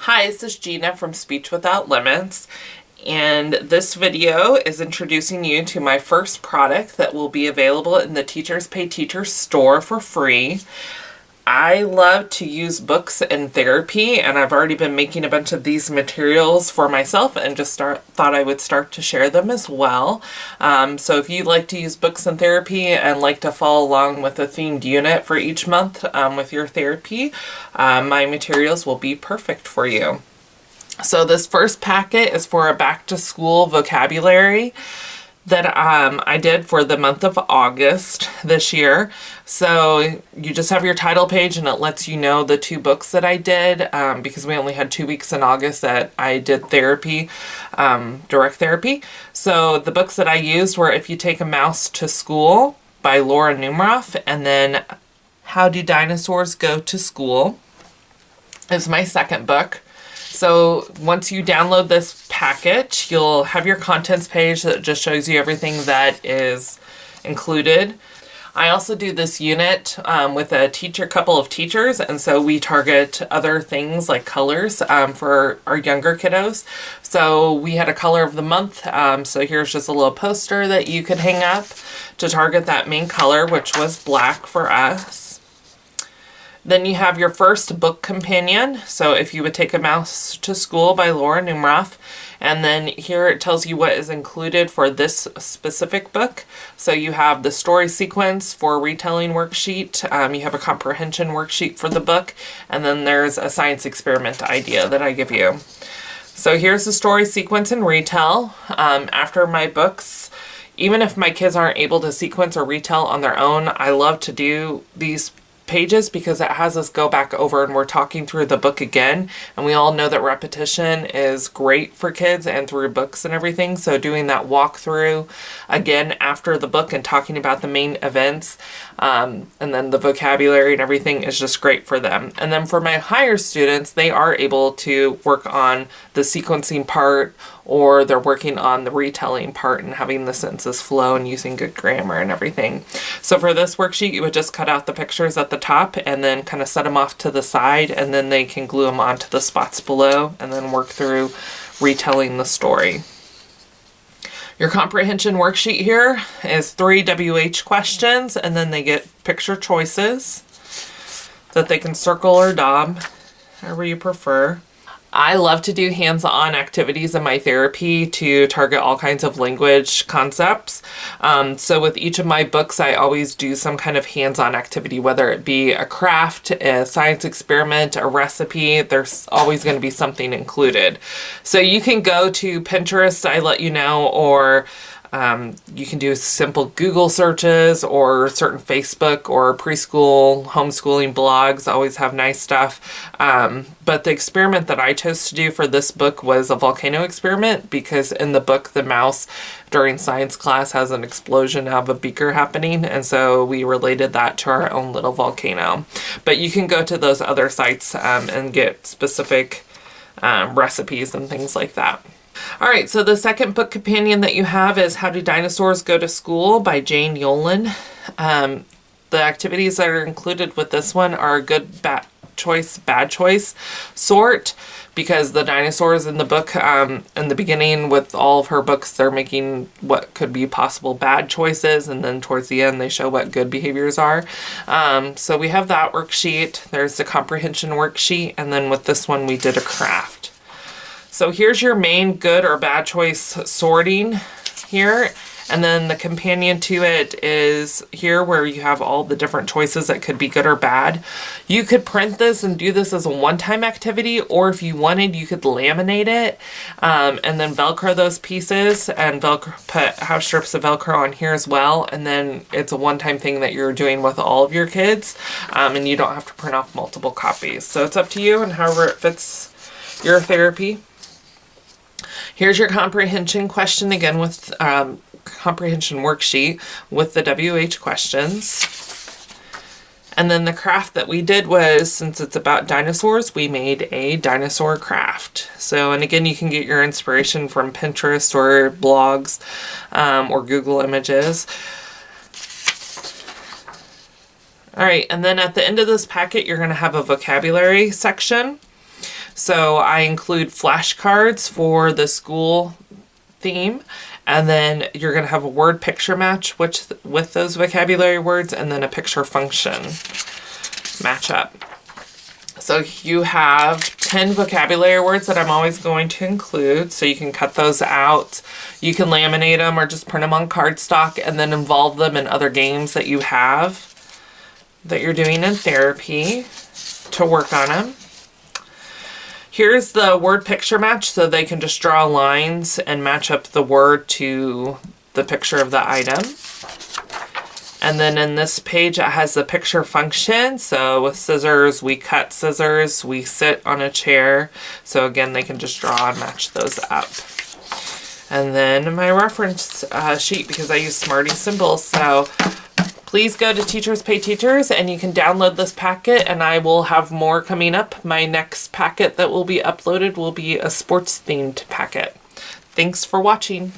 Hi, this is Gina from Speech Without Limits, and this video is introducing you to my first product that will be available in the Teachers Pay Teachers store for free. I love to use books in therapy, and I've already been making a bunch of these materials for myself and just thought I would start to share them as well. So if you like to use books in therapy and like to follow along with a themed unit for each month with your therapy, my materials will be perfect for you. So this first packet is for a back-to-school vocabulary that I did for the month of August this year. So you just have your title page and it lets you know the two books that I did because we only had 2 weeks in August that I did therapy, direct therapy. So the books that I used were If You Take a Mouse to School by Laura Numroff, and then How Do Dinosaurs Go to School is my second book. So once you download this package, you'll have your contents page that just shows you everything that is included. I also do this unit with a couple of teachers, and so we target other things like colors for our younger kiddos. So we had a color of the month, so here's just a little poster that you could hang up to target that main color, which was black for us. Then you have your first book companion, so If You Would Take a Mouse to School by Laura Numroff, and then here it tells you what is included for this specific book. So you have the story sequence for retelling worksheet, you have a comprehension worksheet for the book, and then there's a science experiment idea that I give you. So here's the story sequence and retell. After my books, even if my kids aren't able to sequence or retell on their own, I love to do these pages because it has us go back over and we're talking through the book again, and we all know that repetition is great for kids and through books and everything. So doing that walkthrough again after the book and talking about the main events and then the vocabulary and everything is just great for them. And then for my higher students, they are able to work on the sequencing part, or they're working on the retelling part and having the sentences flow and using good grammar and everything. So for this worksheet, you would just cut out the pictures at the top and then kind of set them off to the side, and then they can glue them onto the spots below and then work through retelling the story. Your comprehension worksheet here is 3 WH questions, and then they get picture choices that they can circle or dot, however you prefer. I love to do hands-on activities in my therapy to target all kinds of language concepts. So with each of my books, I always do some kind of hands-on activity, whether it be a craft, a science experiment, a recipe. There's always going to be something included. So you can go to Pinterest, I let you know, or you can do simple Google searches, or certain Facebook or preschool homeschooling blogs always have nice stuff. But the experiment that I chose to do for this book was a volcano experiment, because in the book the mouse during science class has an explosion of a beaker happening, and so we related that to our own little volcano. But you can go to those other sites and get specific recipes and things like that. All right, so the second book companion that you have is How Do Dinosaurs Go to School by Jane Yolen. The activities that are included with this one are good, bad choice sort, because the dinosaurs in the book, in the beginning with all of her books, they're making what could be possible bad choices, and then towards the end they show what good behaviors are. So we have that worksheet. There's the comprehension worksheet, and then with this one we did a craft. So here's your main good or bad choice sorting here, and then the companion to it is here where you have all the different choices that could be good or bad. You could print this and do this as a one-time activity, or if you wanted, you could laminate it and then Velcro those pieces and have strips of Velcro on here as well, and then it's a one-time thing that you're doing with all of your kids, and you don't have to print off multiple copies. So it's up to you and however it fits your therapy. Here's your comprehension question, again with comprehension worksheet with the WH questions. And then the craft that we did was, since it's about dinosaurs, we made a dinosaur craft. So, and again, you can get your inspiration from Pinterest or blogs or Google Images. All right, and then at the end of this packet, you're going to have a vocabulary section. So I include flashcards for the school theme, and then you're going to have a word picture match with those vocabulary words, and then a picture function match up. So you have 10 vocabulary words that I'm always going to include, so you can cut those out. You can laminate them or just print them on cardstock and then involve them in other games that you have that you're doing in therapy to work on them. Here's the word picture match, so they can just draw lines and match up the word to the picture of the item. And then in this page, it has the picture function. So with scissors, we cut scissors, we sit on a chair. So again, they can just draw and match those up. And then my reference sheet, because I use Smarty symbols. So please go to Teachers Pay Teachers and you can download this packet, and I will have more coming up. My next packet that will be uploaded will be a sports themed packet. Thanks for watching.